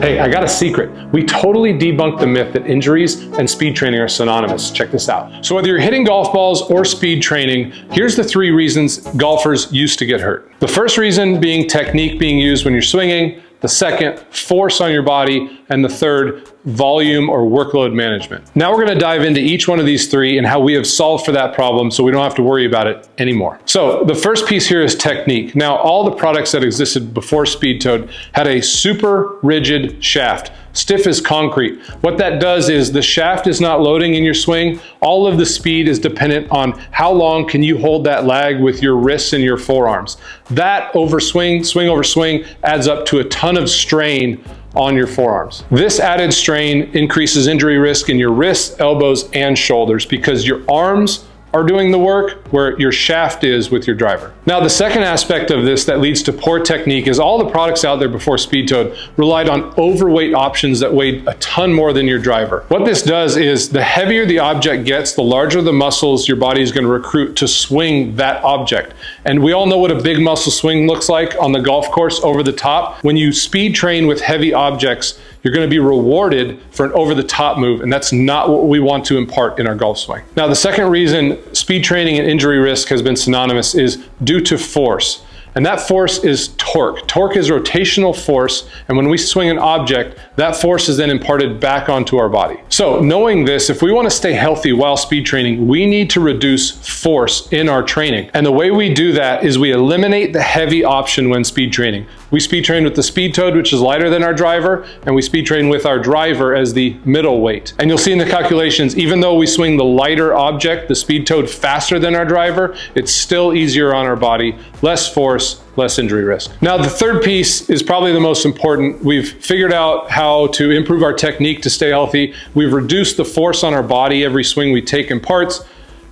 Hey, I got a secret. We totally debunked the myth that injuries and speed training are synonymous. Check this out. So whether you're hitting golf balls or speed training, here's the 3 reasons golfers used to get hurt. The first reason being technique being used when you're swinging. The second, force on your body. And the third, volume or workload management. Now we're going to dive into each one of these 3 and how we have solved for that problem so we don't have to worry about it anymore. So the first piece here is technique. Now all the products that existed before Speedtoad had a super rigid shaft, stiff as concrete. What that does is the shaft is not loading in your swing. All of the speed is dependent on how long can you hold that lag with your wrists and your forearms. That over swing over swing adds up to a ton of strain on your forearms. This added strain increases injury risk in your wrists, elbows, and shoulders because your arms are doing the work where your shaft is with your driver. Now, the second aspect of this that leads to poor technique is all the products out there before Speedtoad relied on overweight options that weighed a ton more than your driver. What this does is the heavier the object gets, the larger the muscles your body is going to recruit to swing that object. And we all know what a big muscle swing looks like on the golf course over the top. When you speed train with heavy objects, you're going to be rewarded for an over-the-top move, and that's not what we want to impart in our golf swing. Now, the second reason speed training and injury risk has been synonymous is due to force. And that force is torque. Torque is rotational force, and when we swing an object, that force is then imparted back onto our body. So knowing this, if we want to stay healthy while speed training, we need to reduce force in our training. And the way we do that is we eliminate the heavy option when speed training. We speed train with the Speedtoad, which is lighter than our driver, and we speed train with our driver as the middle weight. And you'll see in the calculations, even though we swing the lighter object, the Speedtoad, faster than our driver, it's still easier on our body, less force, less injury risk. Now, the third piece is probably the most important. We've figured out how to improve our technique to stay healthy. We've reduced the force on our body every swing we take in parts.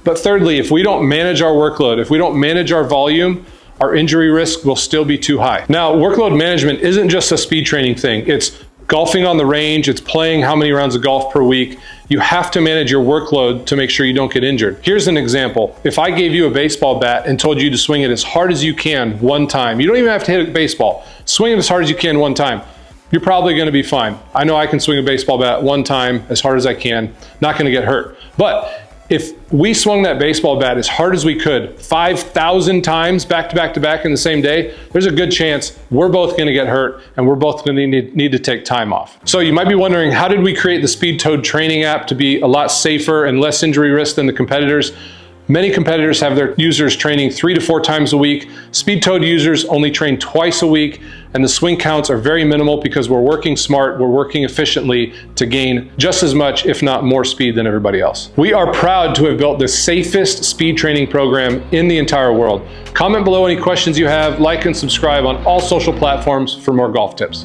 But thirdly, if we don't manage our workload, if we don't manage our volume, our injury risk will still be too high. Now, workload management isn't just a speed training thing. It's golfing on the range, it's playing how many rounds of golf per week. You have to manage your workload to make sure you don't get injured. Here's an example. If I gave you a baseball bat and told you to swing it as hard as you can one time, you don't even have to hit a baseball, swing it as hard as you can one time, you're probably gonna be fine. I know I can swing a baseball bat one time as hard as I can, not gonna get hurt. But if we swung that baseball bat as hard as we could 5,000 times back to back to back in the same day, there's a good chance we're both going to get hurt and we're both going to need to take time off. So you might be wondering, how did we create the Speedtoad training app to be a lot safer and less injury risk than the competitors? Many competitors have their users training 3 to 4 times a week. Speedtoad users only train twice a week, and the swing counts are very minimal because we're working smart, we're working efficiently to gain just as much, if not more speed than everybody else. We are proud to have built the safest speed training program in the entire world. Comment below any questions you have, like and subscribe on all social platforms for more golf tips.